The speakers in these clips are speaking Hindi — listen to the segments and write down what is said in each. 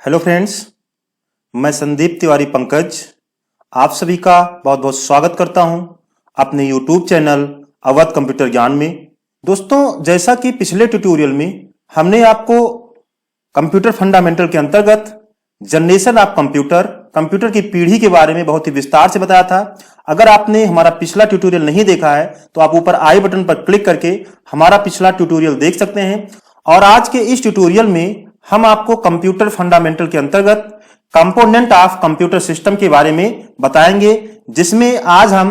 हेलो फ्रेंड्स, मैं संदीप तिवारी पंकज आप सभी का बहुत बहुत स्वागत करता हूं अपने यूट्यूब चैनल अवध कंप्यूटर ज्ञान में। दोस्तों, जैसा कि पिछले ट्यूटोरियल में हमने आपको कंप्यूटर फंडामेंटल के अंतर्गत जनरेशन ऑफ कंप्यूटर की पीढ़ी के बारे में बहुत ही विस्तार से बताया था। अगर आपने हमारा पिछला ट्यूटोरियल नहीं देखा है तो आप ऊपर आई बटन पर क्लिक करके हमारा पिछला ट्यूटोरियल देख सकते हैं। और आज के इस ट्यूटोरियल में हम आपको कंप्यूटर फंडामेंटल के अंतर्गत कंपोनेंट ऑफ कंप्यूटर सिस्टम के बारे में बताएंगे, जिसमें आज हम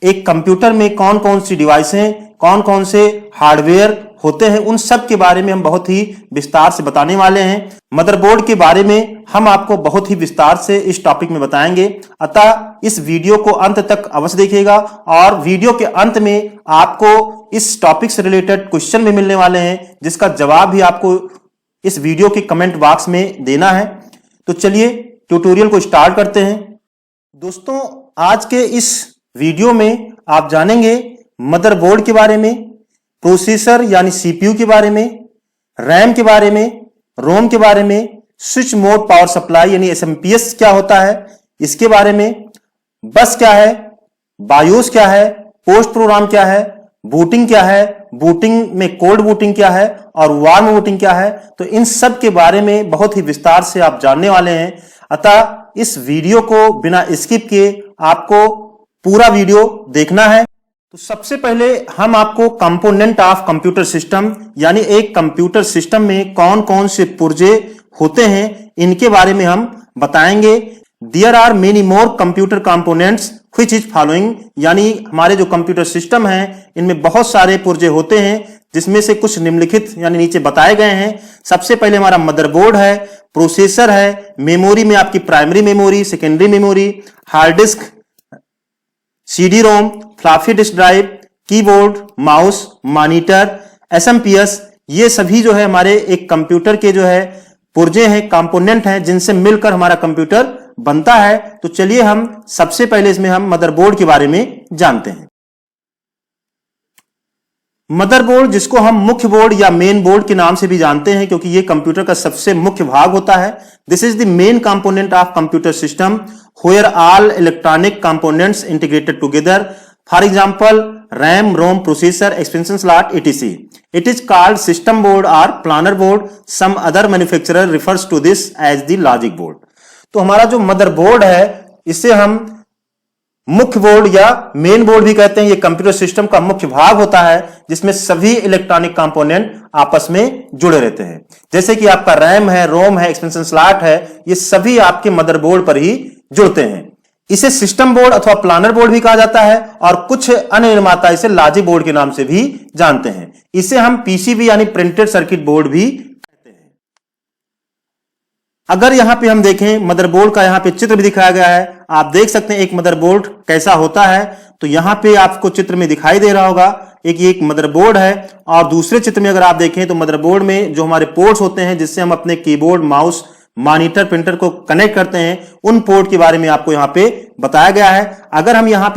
एक कंप्यूटर में कौन कौन सी डिवाइसें, कौन कौन से हार्डवेयर होते हैं, उन सब के बारे में हम बहुत ही विस्तार से बताने वाले हैं। मदरबोर्ड के बारे में हम आपको बहुत ही विस्तार से इस टॉपिक में बताएंगे, अतः इस वीडियो को अंत तक अवश्य देखिएगा। और वीडियो के अंत में आपको इस टॉपिक से रिलेटेड क्वेश्चन भी मिलने वाले हैं, जिसका जवाब भी आपको इस वीडियो के कमेंट बॉक्स में देना है। तो चलिए ट्यूटोरियल को स्टार्ट करते हैं। दोस्तों, आज के इस वीडियो में आप जानेंगे मदरबोर्ड के बारे में, प्रोसेसर यानी सीपीयू के बारे में, रैम के बारे में, रोम के बारे में, स्विच मोड पावर सप्लाई यानी एसएमपीएस क्या होता है इसके बारे में, बस क्या है, बायोस क्या है, पोस्ट प्रोग्राम क्या है, बूटिंग क्या है, बूटिंग में कोल्ड बूटिंग क्या है और वार्म बूटिंग क्या है। तो इन सब के बारे में बहुत ही विस्तार से आप जानने वाले हैं, अतः इस वीडियो को बिना स्किप किए आपको पूरा वीडियो देखना है। तो सबसे पहले हम आपको कंपोनेंट ऑफ कंप्यूटर सिस्टम यानी एक कंप्यूटर सिस्टम में कौन कौन से पुर्जे होते हैं इनके बारे में हम बताएंगे। There are many more computer components which is following, यानी हमारे जो कंप्यूटर सिस्टम है इनमें बहुत सारे पुर्जे होते हैं, जिसमें से कुछ निम्नलिखित यानी नीचे बताए गए हैं। सबसे पहले हमारा मदरबोर्ड है, प्रोसेसर है, मेमोरी में आपकी primary memory, secondary memory, hard disk, CD ROM, floppy disk drive, keyboard, mouse, monitor, SMPS, ये सभी जो है हमारे एक कंप्यूटर के जो है पुर्जे हैं, कंपोनेंट हैं, जिनसे मिलकर हमारा कंप्यूटर बनता है। तो चलिए हम सबसे पहले इसमें हम मदरबोर्ड के बारे में जानते हैं। मदरबोर्ड, जिसको हम मुख्य बोर्ड या मेन बोर्ड के नाम से भी जानते हैं, क्योंकि यह कंप्यूटर का सबसे मुख्य भाग होता है। This is the main component of computer system where all electronic components integrated together. For example RAM, ROM, processor, expansion slot, etc. It is called system board or planar board. Some other manufacturer refers to this as the logic board. तो हमारा जो मदरबोर्ड है इसे हम मुख्य बोर्ड या मेन बोर्ड भी कहते हैं। ये कंप्यूटर सिस्टम का मुख्य भाग होता है, जिसमें सभी इलेक्ट्रॉनिक कंपोनेंट आपस में जुड़े रहते हैं। जैसे कि आपका रैम है, रोम है, एक्सपेंशन स्लॉट है, ये सभी आपके मदरबोर्ड पर ही जुड़ते हैं। इसे सिस्टम बोर्ड अथवा प्लानर बोर्ड भी कहा जाता है, और कुछ अन्य निर्माता इसे लॉजिक बोर्ड के नाम से भी जानते हैं। इसे हम पीसीबी यानी प्रिंटेड सर्किट बोर्ड भी कहते हैं। अगर यहां पे हम देखें, मदरबोर्ड का यहां पे चित्र भी दिखाया गया है, आप देख सकते हैं एक मदरबोर्ड कैसा होता है। तो यहां पे आपको चित्र में दिखाई दे रहा होगा एक मदरबोर्ड है, और दूसरे चित्र में अगर आप देखें तो मदरबोर्ड में जो हमारे पोर्ट्स होते हैं, जिससे हम अपने कीबोर्ड, माउस, मॉनिटर, प्रिंटर को कनेक्ट करते हैं, उन पोर्ट के बारे में आपको यहां पे बताया गया है। अगर हम यहां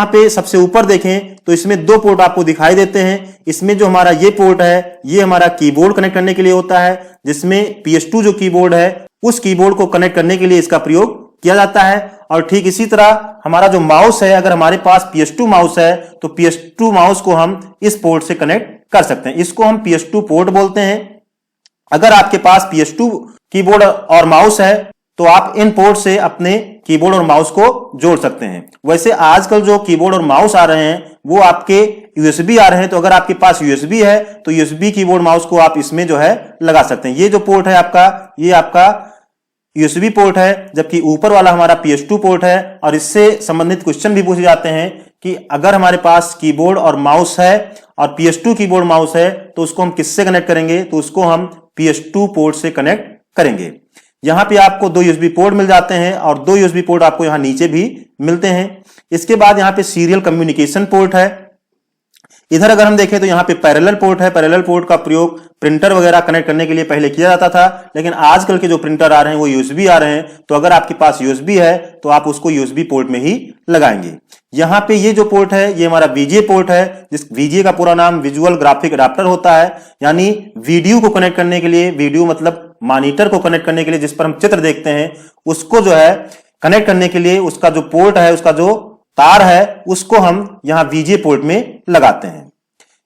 पे सबसे ऊपर देखें तो इसमें दो पोर्ट आपको दिखाई देते हैं। इसमें जो हमारा ये पोर्ट है, ये हमारा कीबोर्ड कनेक्ट करने के लिए होता है, जिसमें PS2 जो कीबोर्ड है उस कीबोर्ड को कनेक्ट करने के लिए इसका प्रयोग किया जाता है। और ठीक इसी तरह हमारा जो माउस है, अगर हमारे पास PS2 माउस है तो PS2 माउस को हम इस पोर्ट से कनेक्ट कर सकते हैं। इसको हम PS2 पोर्ट बोलते हैं। अगर आपके पास PS2 कीबोर्ड और माउस है तो आप इन पोर्ट से अपने कीबोर्ड और माउस को जोड़ सकते हैं। वैसे आजकल जो कीबोर्ड और माउस आ रहे हैं वो आपके USB आ रहे हैं, तो अगर आपके पास USB है तो USB कीबोर्ड माउस को आप इसमें जो है लगा सकते हैं। ये जो पोर्ट है आपका, ये आपका USB पोर्ट है, जबकि ऊपर वाला हमारा PS2 पोर्ट है। और इससे संबंधित क्वेश्चन भी पूछे जाते हैं कि अगर हमारे पास कीबोर्ड और माउस है और PS2 कीबोर्ड माउस है तो उसको हम किससे कनेक्ट करेंगे, तो उसको हम PS2 पोर्ट से कनेक्ट करेंगे। यहां पे आपको दो USB पोर्ट मिल जाते हैं, और दो USB पोर्ट आपको यहां नीचे भी मिलते हैं। इसके बाद यहां पे सीरियल कम्युनिकेशन पोर्ट है। इधर अगर हम देखें तो यहां पे पैरेलल पोर्ट है। पैरेलल पोर्ट का प्रयोग प्रिंटर वगैरह कनेक्ट करने के लिए पहले किया जाता था, लेकिन आजकल के जो प्रिंटर आ रहे हैं वो USB आ रहे हैं। तो अगर आपके पास USB है तो आप उसको USB पोर्ट में ही लगाएंगे। यहाँ पे ये जो पोर्ट है ये हमारा VGA पोर्ट है, जिस VGA का पूरा नाम विजुअल ग्राफिक अडाप्टर होता है, यानी वीडियो को कनेक्ट करने के लिए, वीडियो मतलब मॉनिटर को कनेक्ट करने के लिए जिस पर हम चित्र देखते हैं उसको जो है कनेक्ट करने के लिए उसका जो पोर्ट है, उसका जो तार है उसको हम यहाँ VGA पोर्ट में लगाते हैं।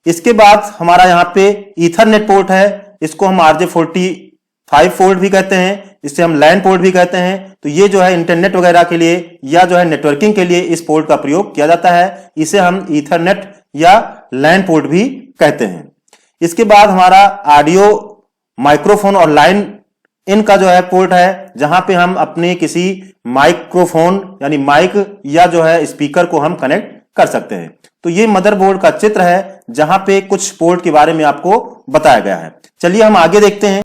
इसके बाद हमारा यहाँ पे ईथरनेट पोर्ट है, इसको हम RJ45 पोर्ट भी कहते हैं, इसे हम लैन पोर्ट भी कहते हैं। तो ये जो है इंटरनेट वगैरह के लिए या जो है नेटवर्किंग के लिए इस पोर्ट का प्रयोग किया जाता है, इसे हम ईथरनेट या लैन पोर्ट भी कहते हैं। इसके बाद हमारा ऑडियो माइक्रोफोन और लाइन इन का जो है पोर्ट है, जहां पे हम अपने किसी माइक्रोफोन यानी माइक या जो है स्पीकर को हम कनेक्ट कर सकते हैं। तो ये मदरबोर्ड का चित्र है जहां पे कुछ पोर्ट के बारे में आपको बताया गया है। चलिए हम आगे देखते हैं।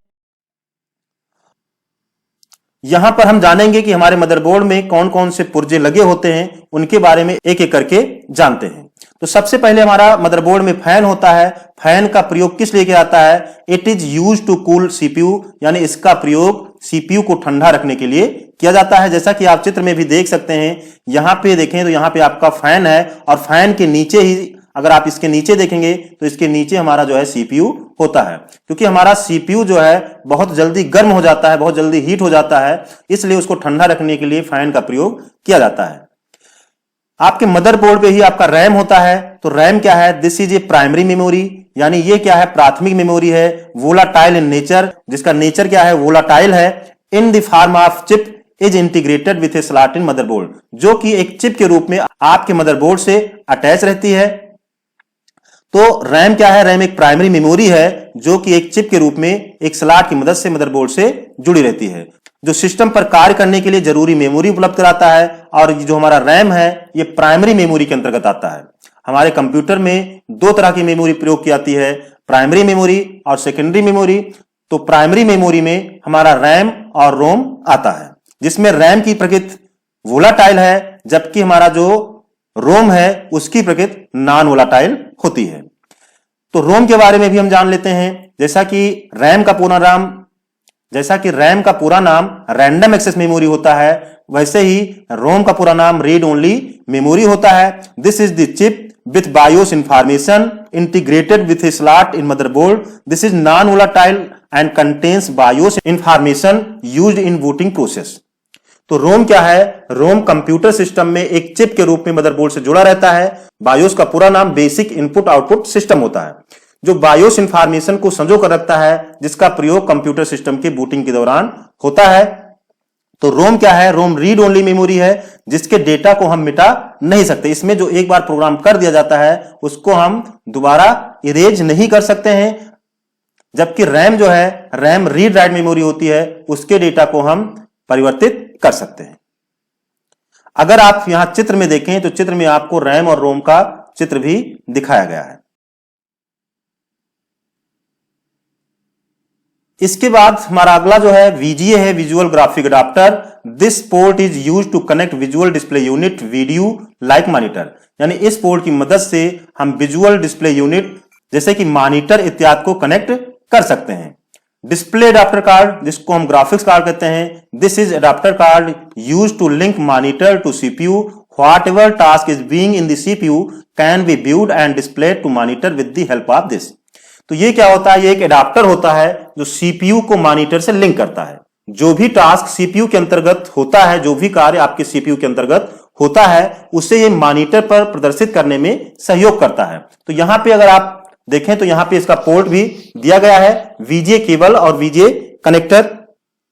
यहां पर हम जानेंगे कि हमारे मदरबोर्ड में कौन कौन से पुर्जे लगे होते हैं, उनके बारे में एक एक करके जानते हैं। तो सबसे पहले हमारा मदरबोर्ड में फैन होता है। फैन का प्रयोग किस लिए किया जाता है? It is use to cool CPU, यानी इसका प्रयोग सीपीयू को ठंडा रखने के लिए किया जाता है। जैसा कि आप चित्र में भी देख सकते हैं, यहां पे देखें तो यहां पे आपका फैन है और फैन के नीचे ही, अगर आप इसके नीचे देखेंगे तो इसके नीचे हमारा जो है सीपीयू होता है, क्योंकि हमारा सीपीयू जो है बहुत जल्दी गर्म हो जाता है, बहुत जल्दी हीट हो जाता है, इसलिए उसको ठंडा रखने के लिए फैन का प्रयोग किया जाता है। आपके मदरबोर्ड पे ही आपका रैम होता है। तो रैम क्या है? This is a primary memory, यानी ये क्या है? प्राथमिक मेमोरी है। वोलाटाइल इन नेचर, जिसका नेचर क्या है? वोलाटाइल है। In the form of chip is integrated with A slot in motherboard, जो कि एक चिप के रूप में आपके मदरबोर्ड से अटैच रहती है। तो रैम क्या है? रैम एक प्राइमरी मेमोरी है जो कि एक चिप के रूप में एक स्लॉट की मदद से मदरबोर्ड से जुड़ी रहती है, जो सिस्टम पर कार्य करने के लिए जरूरी मेमोरी उपलब्ध कराता है। और जो हमारा रैम है ये प्राइमरी मेमोरी के अंतर्गत आता है। हमारे कंप्यूटर में दो तरह की मेमोरी प्रयोग की जाती है, प्राइमरी मेमोरी और सेकेंडरी मेमोरी। तो प्राइमरी मेमोरी में हमारा रैम और रोम आता है, जिसमें रैम की प्रकृति वोलाटाइल है, जबकि हमारा जो रोम है उसकी प्रकृति नॉन वोलाटाइल होती है। तो रोम के बारे में भी हम जान लेते हैं। जैसा कि रैम का पूरा नाम रैंडम एक्सेस मेमोरी होता है, वैसे ही रोम का पूरा नाम रीड ओनली मेमोरी होता है। This is the chip with BIOS information integrated with a slot in motherboard. This is non-volatile and contains BIOS information used in booting process. तो रोम क्या है? रोम कंप्यूटर सिस्टम में एक चिप के रूप में मदरबोर्ड से जुड़ा रहता है। बायोस का पूरा नाम बेसिक इनपुट आउटपुट सिस्टम होता है, जो बायोस इंफॉर्मेशन को संजो कर रखता है, जिसका प्रयोग कंप्यूटर सिस्टम के बूटिंग के दौरान होता है। तो रोम क्या है? रोम रीड ओनली मेमोरी है, जिसके डेटा को हम मिटा नहीं सकते। इसमें जो एक बार प्रोग्राम कर दिया जाता है उसको हम दोबारा इरेज नहीं कर सकते हैं। जबकि रैम जो है, रैम रीड राइट मेमोरी होती है, उसके डेटा को हम परिवर्तित कर सकते हैं। अगर आप यहां चित्र में देखें तो चित्र में आपको रैम और रोम का चित्र भी दिखाया गया है। इसके बाद हमारा अगला जो है VGA है, visual graphic adapter. This port is used to connect visual display unit video like monitor, यानी इस पोर्ट की मदद से हम विजुअल डिस्प्ले यूनिट जैसे कि मॉनिटर इत्यादि को कनेक्ट कर सकते हैं। डिस्प्ले अडाप्टर कार्ड, जिसको हम ग्राफिक्स कार्ड कहते हैं, this is adapter card used to link monitor to CPU। Whatever task is being in the CPU can be viewed and displayed to monitor with the help of this. तो ये क्या होता है? ये एक एडाप्टर होता है जो CPU को मॉनिटर से लिंक करता है। जो भी टास्क CPU के अंतर्गत होता है, जो भी कार्य आपके CPU के अंतर्गत होता है, उसे ये मॉनिटर पर प्रदर्शित करने में सहयोग करता है। तो यहां पे अगर आप देखें तो यहां पे इसका पोर्ट भी दिया गया है, VGA केबल और VGA कनेक्टर।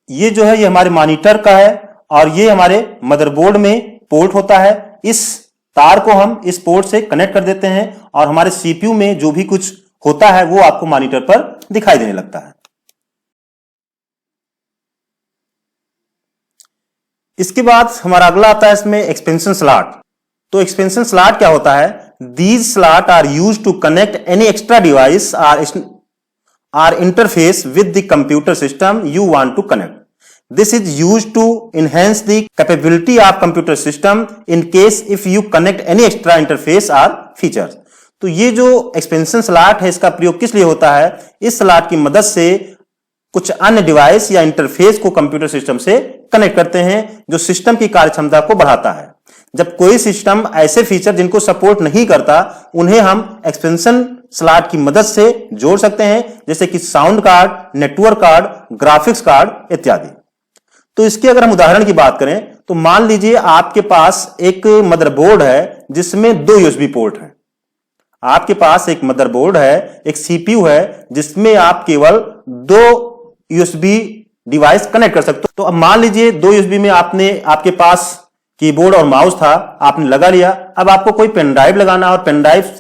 ये जो है ये हमारे मॉनिटर का है और ये हमारे मदरबोर्ड में पोर्ट होता है। इस तार को हम इस पोर्ट से कनेक्ट कर देते हैं और हमारे CPU में जो भी कुछ होता है वो आपको मॉनिटर पर दिखाई देने लगता है। इसके बाद हमारा अगला आता है इसमें एक्सपेंशन स्लॉट। तो एक्सपेंशन स्लॉट क्या होता है? These slot are used to connect any extra device or interface with the computer system you want to connect. This is used to enhance the capability of computer system in case if you connect any extra interface or features. तो ये जो एक्सपेंशन स्लॉट है इसका प्रयोग किस लिए होता है? इस स्लॉट की मदद से कुछ अन्य डिवाइस या इंटरफेस को कंप्यूटर सिस्टम से कनेक्ट करते हैं, जो सिस्टम की कार्यक्षमता को बढ़ाता है। जब कोई सिस्टम ऐसे फीचर जिनको सपोर्ट नहीं करता उन्हें हम एक्सपेंशन स्लॉट की मदद से जोड़ सकते हैं, जैसे कि sound card, network card, graphics card इत्यादि। तो इसके अगर हम उदाहरण की बात करें तो मान लीजिए आपके पास एक मदरबोर्ड है जिसमें 2 यूएसबी पोर्ट हैं। आपके पास एक मदरबोर्ड है, एक सीपीयू है जिसमें आप केवल 2 यूएसबी डिवाइस कनेक्ट कर सकते हो। तो अब मान लीजिए 2 यूएसबी में आपके पास कीबोर्ड और माउस था, आपने लगा लिया। अब आपको कोई पेन ड्राइव लगाना और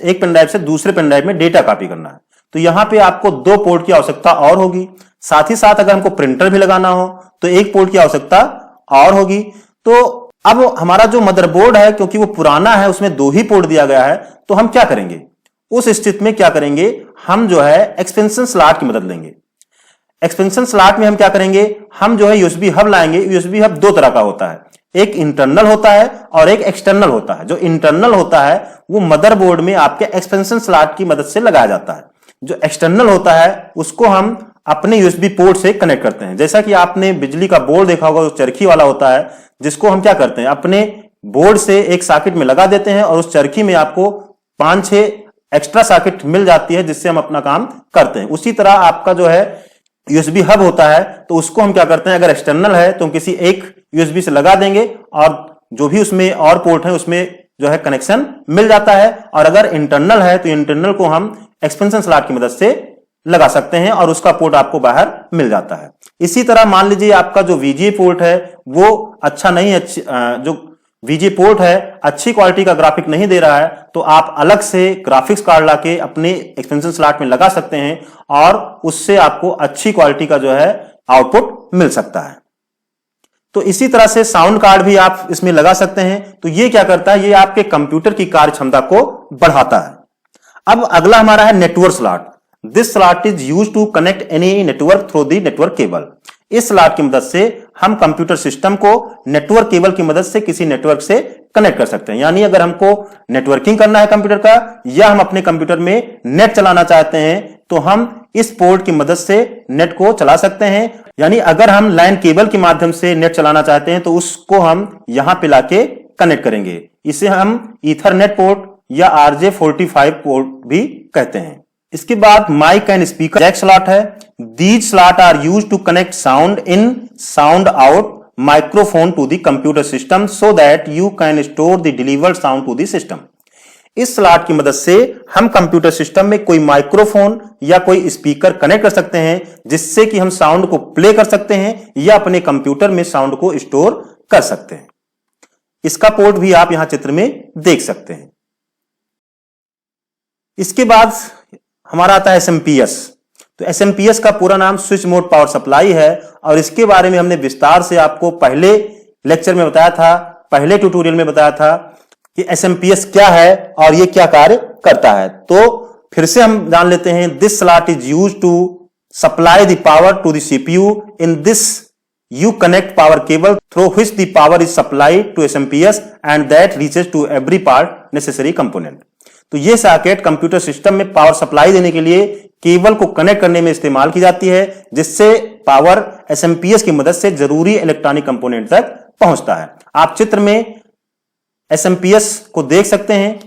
एक पेन ड्राइव से दूसरे पेन ड्राइव में डेटा कॉपी करना है, तो यहां पे आपको 2 पोर्ट की आवश्यकता और होगी। साथ ही साथ अगर हमको प्रिंटर भी लगाना हो तो 1 पोर्ट की आवश्यकता और होगी। तो अब हमारा जो मदरबोर्ड है, क्योंकि वो पुराना है, उसमें 2 ही पोर्ट दिया गया है, तो हम क्या करेंगे? उस स्थिति में क्या करेंगे, हम जो है एक्सपेंशन स्लॉट की मदद लेंगे। एक्सपेंशन स्लॉट में हम क्या करेंगे, हम जो है यूएसबी हब लाएंगे। यूएसबी हब 2 तरह का होता है, एक इंटरनल होता है और एक एक्सटर्नल होता है। जो इंटरनल होता है वो मदरबोर्ड में आपके एक्सपेंशन स्लॉट की मदद से लगाया जाता है। जो एक्सटर्नल होता है उसको हम अपने यूएसबी पोर्ट से कनेक्ट करते हैं। जैसा कि आपने बिजली का बोर्ड देखा होगा, जो चरखी वाला होता है, जिसको हम क्या करते हैं, अपने बोर्ड से एक सॉकेट में लगा देते हैं और उस चरखी में आपको 5-6 एक्स्ट्रा सॉकेट मिल जाती है, जिससे हम अपना काम करते हैं। उसी तरह आपका जो है यूएसबी हब होता है, तो उसको हम क्या करते हैं, अगर एक्सटर्नल है तो हम किसी एक यूएसबी से लगा देंगे और जो भी उसमें और पोर्ट है उसमें जो है कनेक्शन मिल जाता है। और अगर इंटरनल है तो इंटरनल को हम एक्सपेंशन स्लॉट की मदद से लगा सकते हैं और उसका पोर्ट आपको बाहर मिल जाता है। इसी तरह मान लीजिए आपका जो वीजीए पोर्ट है वो अच्छा नहीं, जो वीजीए पोर्ट है अच्छी क्वालिटी का ग्राफिक नहीं दे रहा है, तो आप अलग से ग्राफिक्स कार्ड लाके अपने एक्सपेंशन स्लॉट में लगा सकते हैं और उससे आपको अच्छी क्वालिटी का जो है आउटपुट मिल सकता है। तो इसी तरह से साउंड कार्ड भी आप इसमें लगा सकते हैं। तो ये क्या करता है, ये आपके कंप्यूटर की कार्य क्षमता को बढ़ाता है। अब अगला हमारा है network slot. This slot is used to connect any network through the network cable. इस स्लॉट की मदद से हम कंप्यूटर सिस्टम को नेटवर्क केबल की मदद से किसी नेटवर्क से कनेक्ट कर सकते हैं। यानी अगर हमको नेटवर्किंग करना है कंप्यूटर का, या हम अपने कंप्यूटर में नेट चलाना चाहते हैं, तो हम इस पोर्ट की मदद से नेट को चला सकते हैं। यानी अगर हम लाइन केबल के माध्यम से नेट चलाना चाहते हैं तो उसको हम यहां पे लाके कनेक्ट करेंगे। इसे हम ईथरनेट पोर्ट या RJ45 पोर्ट भी कहते हैं। इसके बाद mic and speaker jack slot है। These slot are used to connect sound in, sound out microphone to the computer system so that you can store the delivered sound to the system. इस स्लॉट की मदद से हम कंप्यूटर सिस्टम में कोई माइक्रोफोन या कोई स्पीकर कनेक्ट कर सकते हैं, जिससे कि हम साउंड को प्ले कर सकते हैं या अपने कंप्यूटर में साउंड को स्टोर कर सकते हैं। इसका पोर्ट भी आप यहां चित्र में देख सकते हैं। इसके बाद हमारा आता है SMPS। तो SMPS का पूरा नाम स्विच मोड पावर सप्लाई है और इसके बारे में हमने विस्तार से आपको पहले लेक्चर में बताया था, पहले ट्यूटोरियल में बताया था कि SMPS क्या है और ये क्या कार्य करता है। तो फिर से हम जान लेते हैं। This slot is used to supply the power to the CPU। In this you connect power cable through which the power is supplied to SMPS and that reaches to every part necessary component। तो ये सॉकेट कंप्यूटर सिस्टम में पावर सप्लाई देने के लिए केबल को कनेक्ट करने में इस्तेमाल की जाती है, जिससे पावर SMPS की मदद से जरूरी इलेक्ट्रॉनिक कंपोनेंट तक पहुंचता है। आप चित्र में SMPS को देख सकते हैं।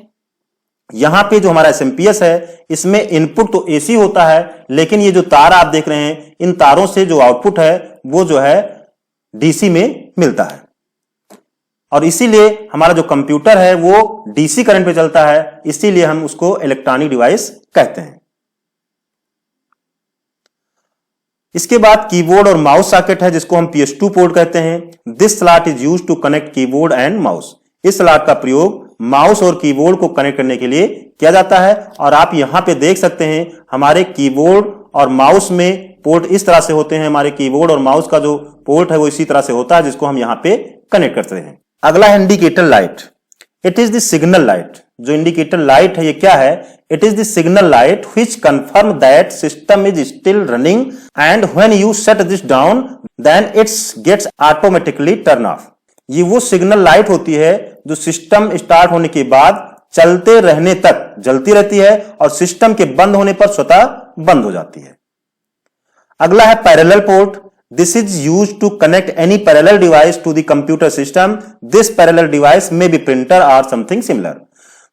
यहां पे जो हमारा SMPS है इसमें इनपुट तो AC होता है, लेकिन ये जो तार आप देख रहे हैं, इन तारों से जो आउटपुट है वो जो है DC में मिलता है और इसीलिए हमारा जो कंप्यूटर है वो DC करंट पे चलता है, इसीलिए हम उसको इलेक्ट्रॉनिक डिवाइस कहते हैं। इसके बाद कीबोर्ड और माउस सॉकेट है, जिसको हम PS2 पोर्ट कहते हैं। This slot is used to connect keyboard and mouse. इस स्लॉट का प्रयोग माउस और कीबोर्ड को कनेक्ट करने के लिए किया जाता है और आप यहां पे देख सकते हैं हमारे कीबोर्ड और माउस में पोर्ट इस तरह से होते हैं। हमारे कीबोर्ड और माउस का जो पोर्ट है वो इसी तरह से होता है, जिसको हम यहां पे कनेक्ट करते हैं। अगला है indicator light. It is the signal light. जो इंडिकेटर लाइट है ये क्या है? It is the signal light which confirm that system is still running and when you shut this down then it's gets automatically turn off. ये वो सिग्नल लाइट होती है जो सिस्टम स्टार्ट होने के बाद चलते रहने तक जलती रहती है और सिस्टम के बंद होने पर स्वतः बंद हो जाती है। अगला है parallel port. This is used to connect any parallel device to the computer system. This parallel device may be printer or something similar.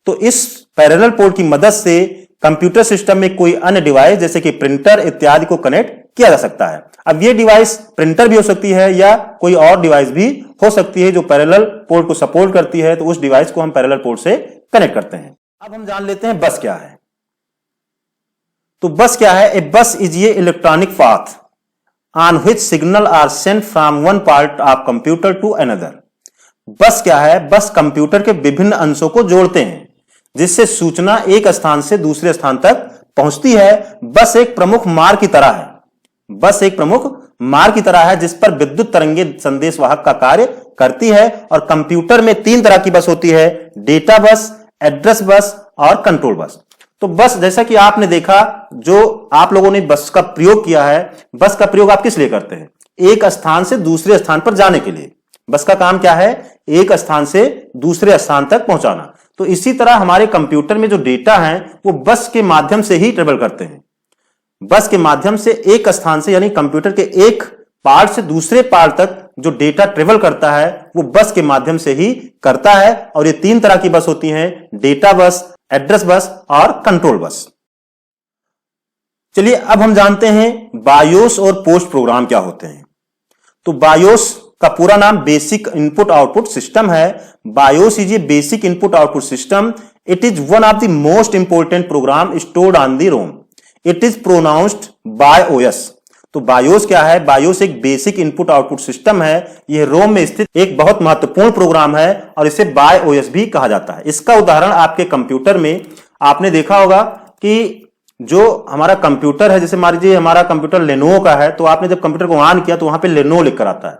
तो इस पैरेलल पोर्ट की मदद से कंप्यूटर सिस्टम में कोई अन्य डिवाइस जैसे कि प्रिंटर इत्यादि को कनेक्ट किया जा सकता है। अब ये डिवाइस प्रिंटर भी हो सकती है या कोई और डिवाइस भी हो सकती है जो पैरेलल पोर्ट को सपोर्ट करती है, तो उस डिवाइस को हम पैरेलल पोर्ट से कनेक्ट करते हैं। अब हम जान लेते हैं बस क्या है। तो बस क्या है? ए बस is a electronic path on which signal are sent from one part of computer to another. बस क्या है? बस कंप्यूटर के विभिन्न अंशों को जोड़ते हैं जिससे सूचना एक स्थान से दूसरे स्थान तक पहुंचती है। बस एक प्रमुख मार्ग की तरह है। बस एक प्रमुख मार्ग की तरह है जिस पर विद्युत तरंगे संदेश वाहक का कार्य करती है। और कंप्यूटर में 3 तरह की बस होती है, डेटा बस, एड्रेस बस और कंट्रोल बस। तो बस जैसा कि आपने देखा, जो आप लोगों ने बस का प्रयोग किया है, बस का प्रयोग आप किस लिए करते हैं? एक स्थान से दूसरे स्थान पर जाने के लिए। बस का काम क्या है? एक स्थान से दूसरे स्थान तक पहुंचाना। तो इसी तरह हमारे कंप्यूटर में जो डेटा है वो बस के माध्यम से ही ट्रेवल करते हैं। बस के माध्यम से एक स्थान से यानी कंप्यूटर के एक पार्ट से दूसरे पार्ट तक जो डेटा ट्रेवल करता है वो बस के माध्यम से ही करता है। और ये 3 तरह की बस होती हैं, डेटा बस, एड्रेस बस और कंट्रोल बस। चलिए अब हम जानते हैं बायोस और पोस्ट प्रोग्राम क्या होते हैं। तो बायोस का पूरा नाम बेसिक इनपुट आउटपुट सिस्टम है। BIOS is a basic input output system. It is one of the most important program stored on the ROM. It is pronounced by OS. तो बायोस क्या है? बायोस एक बेसिक इनपुट आउटपुट सिस्टम है। यह रोम में स्थित एक बहुत महत्वपूर्ण प्रोग्राम है और इसे बाय ओएस भी कहा जाता है। इसका उदाहरण आपके कंप्यूटर में आपने देखा होगा कि जो हमारा कंप्यूटर है, जैसे मान लीजिए हमारा कंप्यूटर लेनोवो का है, तो आपने जब कंप्यूटर को ऑन किया तो वहां पे लेनोवो लिखकर आता है।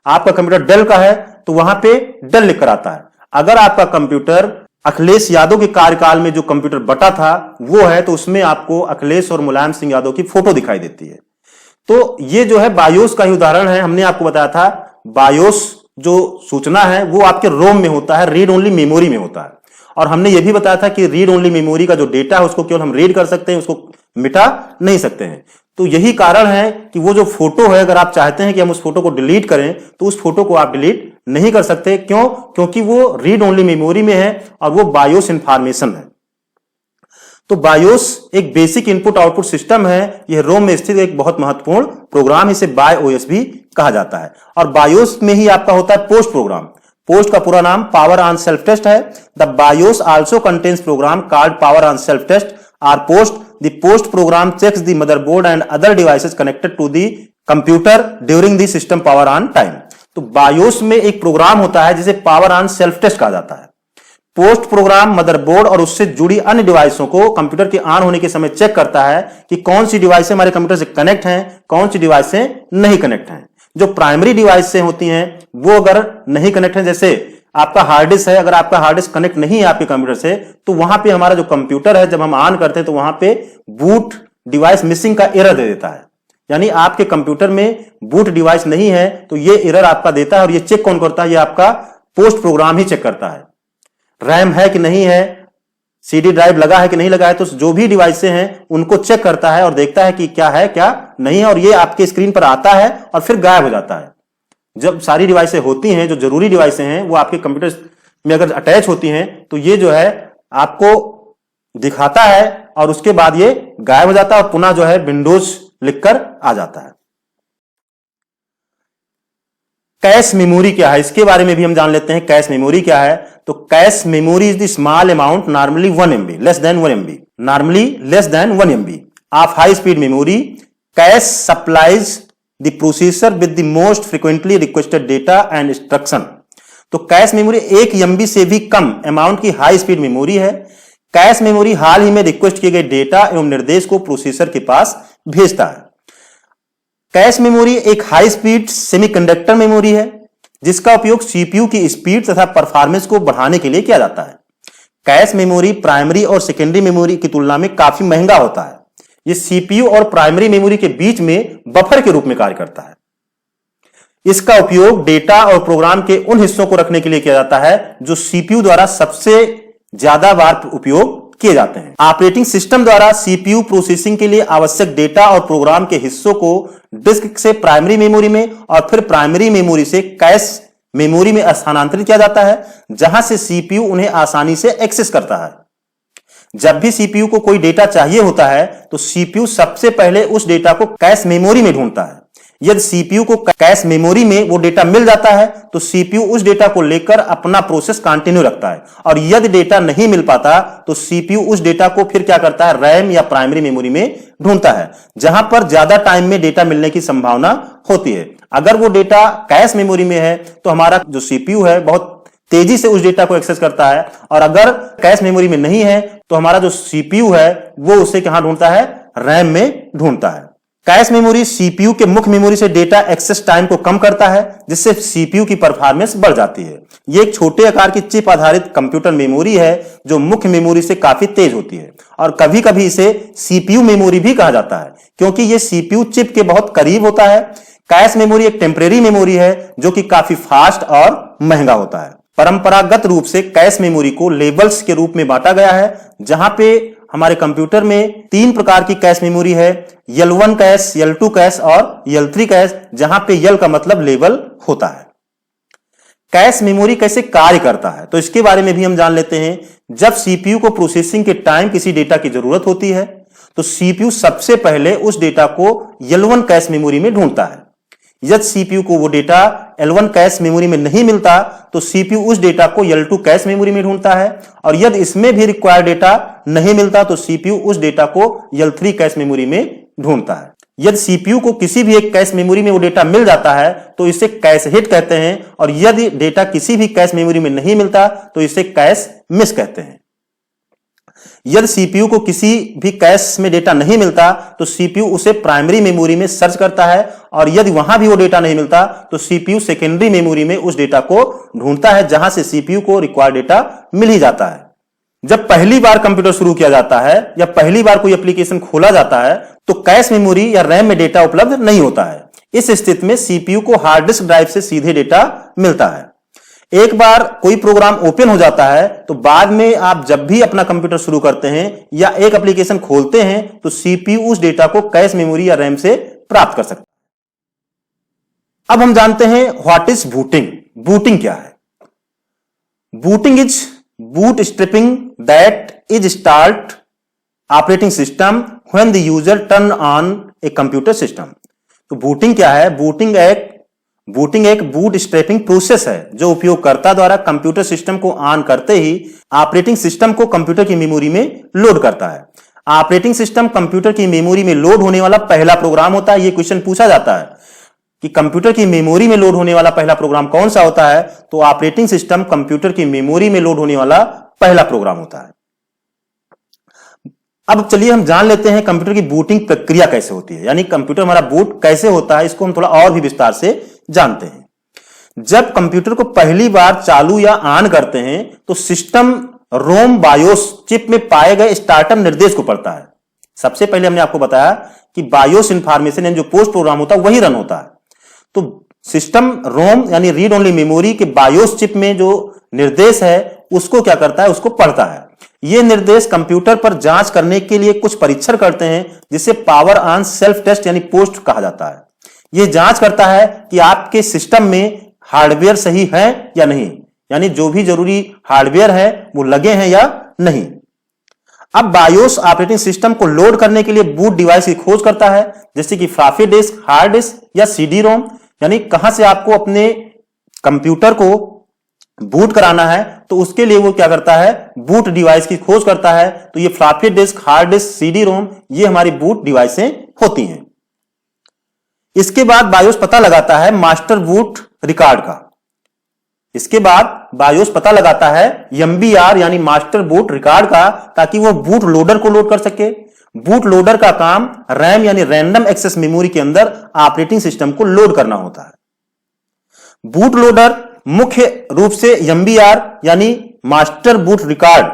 आपका कंप्यूटर डेल का है तो वहां पे डेल लिखकर आता है। अगर आपका कंप्यूटर अखिलेश यादव के कार्यकाल में जो कंप्यूटर बटा था वो है, तो उसमें आपको अखिलेश और मुलायम सिंह यादव की फोटो दिखाई देती है। तो ये जो है बायोस का ही उदाहरण है। हमने आपको बताया था बायोस जो सूचना है वो आपके रोम में होता है, रीड ओनली मेमोरी में होता है। और हमने ये भी बताया था कि रीड ओनली मेमोरी का जो डेटा है उसको केवल हम रीड कर सकते हैं, उसको मिटा नहीं सकते हैं। तो यही कारण है कि वो जो फोटो है, अगर आप चाहते हैं कि हम उस फोटो को डिलीट करें तो उस फोटो को आप डिलीट नहीं कर सकते। क्यों? क्योंकि वो रीड ओनली मेमोरी में है और वो बायोस इंफॉर्मेशन है। तो बायोस एक बेसिक इनपुट आउटपुट सिस्टम है। यह रोम में स्थित एक बहुत महत्वपूर्ण प्रोग्राम, इसे बाय ओएस भी कहा जाता है। और बायोस में ही आपका होता है पोस्ट प्रोग्राम। पोस्ट का पूरा नाम पावर ऑन सेल्फ टेस्ट है। The BIOS also contains program called power on self test or POST. The POST program checks the motherboard and other devices connected to the computer during the system power on time. तो बायोस में एक प्रोग्राम होता है जिसे पावर ऑन सेल्फ टेस्ट कहा जाता है। पोस्ट प्रोग्राम मदरबोर्ड और उससे जुड़ी अन्य डिवाइसों को कंप्यूटर के ऑन होने के समय चेक करता है कि कौन सी डिवाइसें हमारे कंप्यूटर से कनेक्ट हैं, कौन सी डिवाइसें नहीं कनेक्ट हैं। जो प्राइमरी डिवाइसें होती हैं वो अगर नहीं कनेक्ट है, जैसे आपका हार्ड डिस्क है, अगर आपका हार्ड डिस्क कनेक्ट नहीं है आपके कंप्यूटर से, तो वहां पे हमारा जो कंप्यूटर है जब हम ऑन करते हैं तो वहां पे बूट डिवाइस मिसिंग का एरर दे देता है। यानी आपके कंप्यूटर में बूट डिवाइस नहीं है तो ये एरर आपका देता है। और ये चेक कौन करता है? ये आपका पोस्ट प्रोग्राम ही चेक करता है। रैम है कि नहीं है, सीडी ड्राइव लगा है कि नहीं लगा है, तो जो भी डिवाइसें हैं उनको चेक करता है और देखता है कि क्या है क्या नहीं है। और ये आपके स्क्रीन पर आता है और फिर गायब हो जाता है। जब सारी डिवाइसें होती हैं, जो जरूरी डिवाइसें हैं, वो आपके कंप्यूटर में अगर अटैच होती हैं तो ये जो है आपको दिखाता है और उसके बाद ये गायब हो जाता है और पुनः जो है विंडोज लिखकर आ जाता है। कैश मेमोरी क्या है, इसके बारे में भी हम जान लेते हैं। कैश मेमोरी क्या है? तो cache memory is the small amount normally 1 MB, less than 1 MB, normally less than 1 MB of high speed memory. Cash supplies the processor with the most frequently requested data and instruction. तो कैश मेमोरी 1 MB से भी कम अमाउंट की हाई स्पीड मेमोरी है। कैश मेमोरी हाल ही में रिक्वेस्ट किए गए डेटा एवं निर्देश को प्रोसेसर के पास भेजता है। कैश मेमोरी एक हाई स्पीड सेमीकंडक्टर मेमोरी है जिसका उपयोग सीपीयू की स्पीड तथा परफॉर्मेंस को बढ़ाने के लिए किया जाता है। कैश मेमोरी प्राइमरी और सेकेंडरी मेमोरी की तुलना में काफी महंगा होता है। यह सीपीयू और प्राइमरी मेमोरी के बीच में बफर के रूप में कार्य करता है। इसका उपयोग डेटा और प्रोग्राम के उन हिस्सों को रखने के लिए किया जाता है जो सीपीयू द्वारा सबसे ज्यादा बार उपयोग किए जाते हैं। ऑपरेटिंग सिस्टम द्वारा सीपीयू प्रोसेसिंग के लिए आवश्यक डेटा और प्रोग्राम के हिस्सों को डिस्क से प्राइमरी मेमोरी में और फिर प्राइमरी मेमोरी से कैश मेमोरी में स्थानांतरित किया जाता है, जहां से सीपीयू उन्हें आसानी से एक्सेस करता है। जब भी सीपीयू को कोई डेटा चाहिए होता है तो सीपीयू सबसे पहले उस डेटा को कैश मेमोरी में ढूंढता है। यदि सीपीयू को कैश मेमोरी में वो डेटा मिल जाता है तो सीपीयू उस डेटा को लेकर अपना प्रोसेस कंटिन्यू रखता है, और यदि डेटा नहीं मिल पाता तो सीपीयू उस डेटा को फिर क्या करता है, रैम या प्राइमरी मेमोरी में ढूंढता है, जहां पर ज्यादा टाइम में डेटा मिलने की संभावना होती है। अगर वो डेटा कैश मेमोरी में है तो हमारा जो सीपीयू है बहुत तेजी से उस डेटा को एक्सेस करता है, और अगर कैश मेमोरी में नहीं है तो हमारा जो सीपीयू है वो उसे कहां ढूंढता है, रैम में ढूंढता है। कैश मेमोरी सीपीयू के मुख्य मेमोरी से डेटा एक्सेस टाइम को कम करता है, जिससे सीपीयू की परफॉर्मेंस बढ़ जाती है। यह एक छोटे आकार की चिप आधारित कंप्यूटर मेमोरी है जो मुख्य मेमोरी से काफी तेज होती है, और कभी कभी इसे सीपीयू मेमोरी भी कहा जाता है क्योंकि यह सीपीयू चिप के बहुत करीब होता है। कैश मेमोरी एक टेम्परेरी मेमोरी है जो कि काफी फास्ट और महंगा होता है। परंपरागत रूप से कैश मेमोरी को लेवल्स के रूप में बांटा गया है, जहां पे हमारे कंप्यूटर में 3 प्रकार की कैश मेमोरी है, L1 कैश, L2 कैश और L3 कैश, जहां पे L का मतलब लेवल होता है। कैश मेमोरी कैसे कार्य करता है तो इसके बारे में भी हम जान लेते हैं। जब सीपीयू को प्रोसेसिंग के टाइम किसी डेटा की जरूरत होती है तो सीपीयू सबसे पहले उस डेटा को L1 कैश मेमोरी में ढूंढता है। यदि सीपीयू को वो डेटा L1 कैश मेमोरी में नहीं मिलता तो सीपीयू उस डेटा को L2 कैश मेमोरी में ढूंढता है, और यदि इसमें भी रिक्वायर्ड डेटा नहीं मिलता तो सीपीयू उस डेटा को L3 कैश मेमोरी में ढूंढता है। यदि सीपीयू को किसी भी एक कैश मेमोरी में वो डेटा मिल जाता है तो इसे कैश हिट कहते हैं, और यदि डेटा किसी भी कैश मेमोरी में नहीं मिलता तो इसे कैश मिस कहते हैं। यदि सीपीयू को किसी भी कैश में डेटा नहीं मिलता तो सीपीयू उसे प्राइमरी मेमोरी में सर्च करता है, और यदि वहां भी वो डेटा नहीं मिलता तो सीपीयू सेकेंडरी मेमोरी में उस डेटा को ढूंढता है, जहां से सीपीयू को रिक्वायर्ड डेटा मिल ही जाता है। जब पहली बार कंप्यूटर शुरू किया जाता है या पहली बार कोई एप्लीकेशन खोला जाता है तो कैश मेमोरी या रैम में डेटा उपलब्ध नहीं होता है। इस स्थिति में सीपीयू को हार्ड डिस्क ड्राइव से सीधे डेटा मिलता है। एक बार कोई प्रोग्राम ओपन हो जाता है तो बाद में आप जब भी अपना कंप्यूटर शुरू करते हैं या एक एप्लीकेशन खोलते हैं तो सीपीयू उस डेटा को कैश मेमोरी या रैम से प्राप्त कर सकता है। अब हम जानते हैं व्हाट इज बूटिंग। बूटिंग क्या है? Booting is boot stripping that is start operating system when the user turn on a computer system. तो बूटिंग क्या है? बूटिंग एक बूट स्ट्रैपिंग प्रोसेस है जो उपयोगकर्ता द्वारा कंप्यूटर सिस्टम को ऑन करते ही ऑपरेटिंग सिस्टम को कंप्यूटर की मेमोरी में लोड करता है। ऑपरेटिंग सिस्टम कंप्यूटर की मेमोरी में लोड होने वाला पहला प्रोग्राम होता है। यह क्वेश्चन पूछा जाता है कि कंप्यूटर की मेमोरी में लोड होने वाला पहला प्रोग्राम कौन सा होता है, तो ऑपरेटिंग सिस्टम कंप्यूटर की मेमोरी में लोड होने वाला पहला प्रोग्राम होता है। अब चलिए हम जान लेते हैं कंप्यूटर की बूटिंग प्रक्रिया कैसे होती है, यानी कंप्यूटर हमारा बूट कैसे होता है, इसको हम थोड़ा और भी विस्तार से जानते हैं। जब कंप्यूटर को पहली बार चालू या ऑन करते हैं तो सिस्टम रोम बायोस चिप में पाए गए स्टार्टर निर्देश को पढ़ता है। सबसे पहले हमने आपको बताया कि बायोस इंफॉर्मेशन यानी जो पोस्ट प्रोग्राम होता है वही रन होता है। तो सिस्टम रोम यानी रीड ओनली मेमोरी के बायोस चिप में जो निर्देश है उसको क्या करता है, उसको पढ़ता है। ये निर्देश कंप्यूटर पर जांच करने के लिए कुछ परीक्षण करते हैं जिसे पावर ऑन सेल्फ टेस्ट यानी पोस्ट कहा जाता है। यह जांच करता है कि आपके सिस्टम में हार्डवेयर सही है या नहीं, यानी जो भी जरूरी हार्डवेयर है वो लगे हैं या नहीं। अब बायोस ऑपरेटिंग सिस्टम को लोड करने के लिए बूट डिवाइस की खोज करता है, जैसे कि फ्लॉपी डिस्क, हार्ड डिस्क या सीडी रोम, यानी कहां से आपको अपने कंप्यूटर को बूट कराना है तो उसके लिए वो क्या करता है, बूट डिवाइस की खोज करता है। तो ये floppy disk, hard disk, CD ROM ये हमारी बूट डिवाइसें होती हैं। इसके बाद बायोस पता लगाता है मास्टर बूट रिकॉर्ड का। इसके बाद बायोस पता लगाता है MBR यानी मास्टर बूट रिकॉर्ड का, ताकि वो बूट लोडर को लोड कर सके। बूट लोडर का काम रैम यानी रैंडम एक्सेस मेमोरी के अंदर ऑपरेटिंग सिस्टम को लोड करना होता है। बूट लोडर मुख्य रूप से MBR यानी मास्टर बूट रिकॉर्ड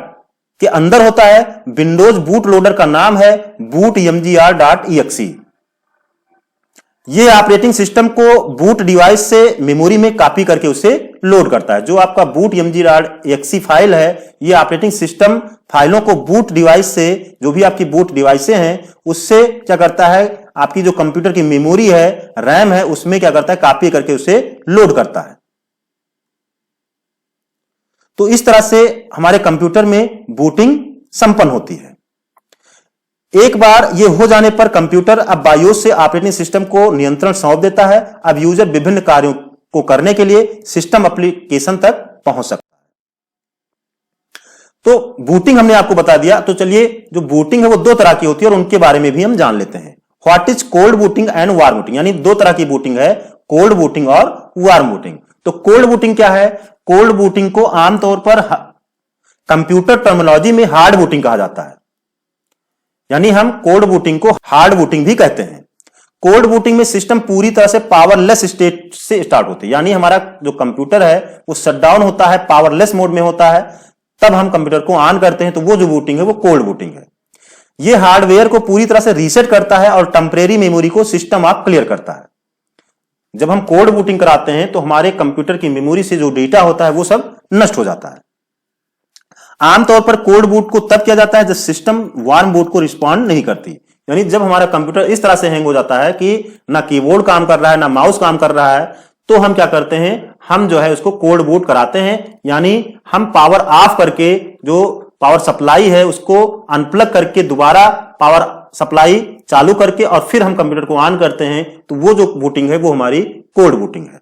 के अंदर होता है। विंडोज बूट लोडर का नाम है bootmgr.exe। ये ऑपरेटिंग सिस्टम को बूट डिवाइस से मेमोरी में कॉपी करके उसे लोड करता है। जो आपका बूट mgrad.exe फाइल है, ये ऑपरेटिंग सिस्टम फाइलों को बूट डिवाइस से, जो भी आपकी बूट डिवाइसें हैं, उससे क्या करता है, आपकी जो कंप्यूटर की मेमोरी है, रैम है, उसमें क्या करता है, कॉपी करके उसे लोड करता है। तो इस तरह से हमारे कंप्यूटर में बूटिंग संपन्न होती है। एक बार यह हो जाने पर कंप्यूटर अब बायोस से ऑपरेटिंग सिस्टम को नियंत्रण सौंप देता है। अब यूजर विभिन्न कार्यों को करने के लिए सिस्टम एप्लीकेशन तक पहुंच सकता है। तो बूटिंग हमने आपको बता दिया। तो चलिए, जो बूटिंग है वो दो तरह की होती है और उनके बारे में भी हम जान लेते हैं। What is cold booting and warm booting, यानी दो तरह की बूटिंग है, कोल्ड बूटिंग और वार्म बूटिंग। तो कोल्ड बूटिंग क्या है? कोल्ड बूटिंग को आमतौर पर कंप्यूटर टर्मिनोलॉजी में हार्ड बूटिंग कहा जाता है, यानी हम कोल्ड बूटिंग को हार्ड बूटिंग भी कहते हैं। कोल्ड बूटिंग में सिस्टम पूरी तरह से पावरलेस स्टेट से स्टार्ट होती है, यानी हमारा जो कंप्यूटर है वो शटडाउन होता है, पावरलेस मोड में होता है, तब हम कंप्यूटर को ऑन करते हैं। तो वो जो बूटिंग है वो कोल्ड बूटिंग है। ये हार्डवेयर को पूरी तरह से रीसेट करता है और टेम्परेरी मेमोरी को सिस्टम आप क्लियर करता है। जब हम कोल्ड बूटिंग कराते हैं तो हमारे कंप्यूटर की मेमोरी से जो डेटा होता है वो सब नष्ट हो जाता है। आमतौर पर कोल्ड बूट को तब किया जाता है जब सिस्टम वार्म बूट को रिस्पॉन्ड नहीं करती, यानी जब हमारा कंप्यूटर इस तरह से हैंग हो जाता है कि ना कीबोर्ड काम कर रहा है, ना माउस काम कर रहा है, तो हम क्या करते हैं, हम जो है उसको कोल्ड बूट कराते हैं। यानी हम पावर ऑफ करके, जो पावर सप्लाई है उसको अनप्लग करके दोबारा पावर सप्लाई चालू करके और फिर हम कंप्यूटर को ऑन करते हैं। तो वो जो बूटिंग है वो हमारी कोल्ड बूटिंग है।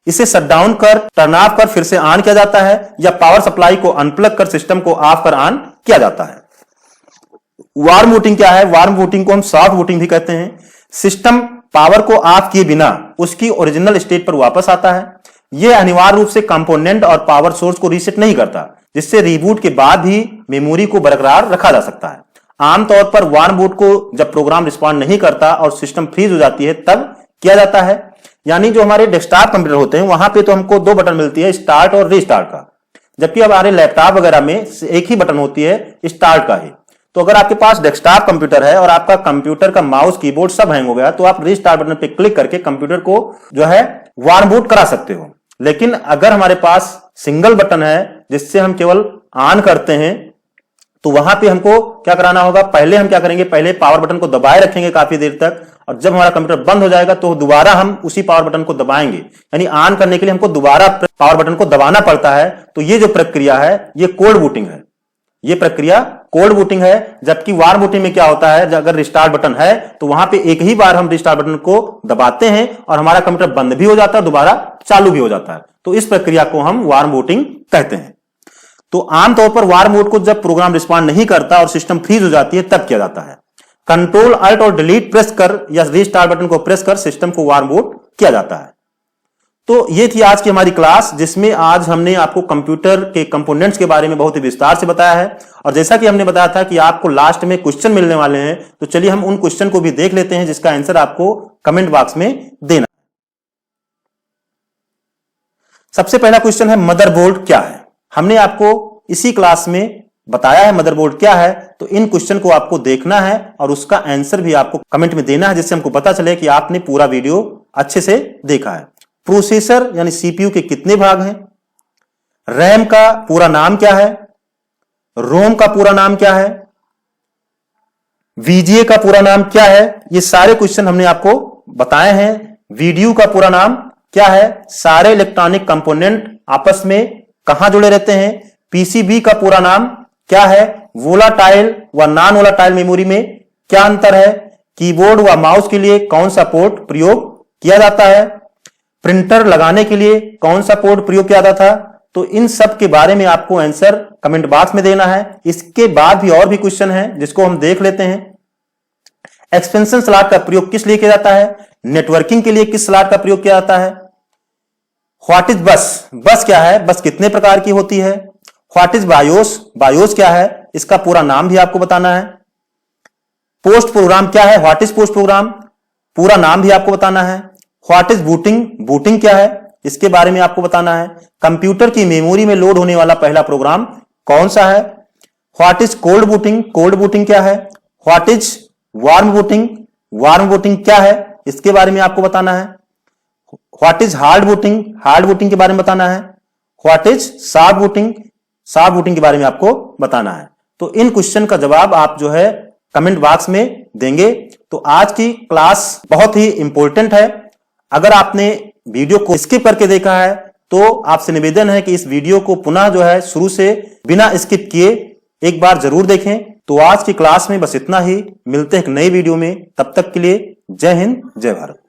इसे शटडाउन कर, टर्न ऑफ कर फिर से ऑन किया जाता है, या पावर सप्लाई को अनप्लग कर सिस्टम को ऑफ कर ऑन किया जाता है। वार्म बूटिंग क्या है? वार्म बूटिंग को हम सॉफ्ट बूटिंग भी कहते हैं। सिस्टम पावर को ऑफ किए बिना उसकी ओरिजिनल स्टेट पर वापस आता है। यह अनिवार्य रूप से कंपोनेंट और पावर सोर्स को रीसेट नहीं करता, जिससे रीबूट के बाद भी मेमोरी को बरकरार रखा जा सकता है। आमतौर पर वार्म बूट को जब प्रोग्राम रिस्पॉन्ड नहीं करता और सिस्टम फ्रीज हो जाती है तब किया जाता है। यानी जो हमारे डेस्कटॉप कंप्यूटर होते हैं वहां पे तो हमको दो बटन मिलती है, स्टार्ट और रीस्टार्ट का, जबकि अब हमारे लैपटॉप वगैरह में एक ही बटन होती है, स्टार्ट का ही। तो अगर आपके पास डेस्कटॉप कंप्यूटर है और आपका कंप्यूटर का माउस कीबोर्ड सब हैंग हो गया तो आप रीस्टार्ट बटन पे क्लिक करके कंप्यूटर को जो है वार्म बूट करा सकते हो। लेकिन अगर हमारे पास सिंगल बटन है जिससे हम केवल ऑन करते हैं तो वहां पे हमको क्या कराना होगा, पहले हम क्या करेंगे, पहले पावर बटन को दबाए रखेंगे काफी देर तक, और जब हमारा कंप्यूटर बंद हो जाएगा तो दोबारा हम उसी पावर बटन को दबाएंगे। यानी ऑन करने के लिए हमको दोबारा पावर बटन को दबाना पड़ता है। तो ये जो प्रक्रिया है ये कोल्ड बूटिंग है, ये प्रक्रिया कोल्ड बूटिंग है। जबकि वार्म बूटिंग में क्या होता है, अगर रिस्टार्ट बटन है तो वहां पे एक ही बार हम रिस्टार्ट बटन को दबाते हैं और हमारा कंप्यूटर बंद भी हो जाता है, दोबारा चालू भी हो जाता है। तो इस प्रक्रिया को हम वार्म बूटिंग कहते हैं। तो आमतौर पर वार्म बूट को जब प्रोग्राम रिस्पॉन्ड नहीं करता और सिस्टम फ्रीज हो जाती है तब किया जाता है। कंट्रोल अल्ट और डिलीट प्रेस कर या रीस्टार्ट बटन को प्रेस कर सिस्टम को वार्म बूट किया जाता है। तो ये थी आज की हमारी क्लास, जिसमें आज हमने आपको कंप्यूटर के कंपोनेंट्स के बारे में बहुत ही विस्तार से बताया है। और जैसा कि हमने बताया था कि आपको लास्ट में क्वेश्चन मिलने वाले हैं, तो चलिए हम उन क्वेश्चन को भी देख लेते हैं जिसका आंसर आपको कमेंट बॉक्स में देना। सबसे पहला क्वेश्चन है मदरबोर्ड क्या है। हमने आपको इसी क्लास में बताया है मदरबोर्ड क्या है, तो इन क्वेश्चन को आपको देखना है और उसका आंसर भी आपको कमेंट में देना है, जिससे हमको पता चले कि आपने पूरा वीडियो अच्छे से देखा है। प्रोसेसर यानी सीपीयू के कितने भाग हैं, रैम का पूरा नाम क्या है, रोम का पूरा नाम क्या है, वीजीए का पूरा नाम क्या है, ये सारे क्वेश्चन हमने आपको बताए हैं। वीडियो का पूरा नाम क्या है, सारे इलेक्ट्रॉनिक कंपोनेंट आपस में कहां जुड़े रहते हैं, पीसीबी का पूरा नाम क्या है, वोलाटाइल व नॉन वोलाटाइल मेमोरी में क्या अंतर है, कीबोर्ड व माउस के लिए कौन सा पोर्ट प्रयोग किया जाता है, प्रिंटर लगाने के लिए कौन सा पोर्ट प्रयोग किया जाता था। तो इन सब के बारे में आपको आंसर कमेंट बॉक्स में देना है। इसके बाद भी और भी क्वेश्चन है जिसको हम देख लेते हैं। एक्सपेंशन स्लॉट का प्रयोग किस लिए किया जाता है, नेटवर्किंग के लिए किस स्लॉट का प्रयोग किया जाता है, व्हाट इज बस, बस क्या है, बस कितने प्रकार की होती है, व्हाट इज बायोस, बायोस क्या है, इसका पूरा नाम भी आपको बताना है। पोस्ट प्रोग्राम क्या है, व्हाट इज पोस्ट प्रोग्राम, पूरा नाम भी आपको बताना है। व्हाट इज बूटिंग, बूटिंग क्या है, इसके बारे में आपको बताना है। कंप्यूटर की मेमोरी में लोड होने वाला पहला प्रोग्राम कौन सा है। What is cold booting, cold booting क्या है। What is warm booting, warm booting क्या है, इसके बारे में आपको बताना है। What is hard voting, hard voting के बारे में बताना है। What is sharp voting, sharp voting के बारे में आपको बताना है। तो इन क्वेश्चन का जवाब आप जो है कमेंट बॉक्स में देंगे। तो आज की क्लास बहुत ही इंपॉर्टेंट है। अगर आपने वीडियो को स्किप करके देखा है तो आपसे निवेदन है कि इस वीडियो को पुनः जो है शुरू से बिना स्किप किए एक बार जरूर देखें। तो आज की क्लास में बस इतना ही, मिलते हैं एक नई वीडियो में, तब तक के लिए जय हिंद जय भारत।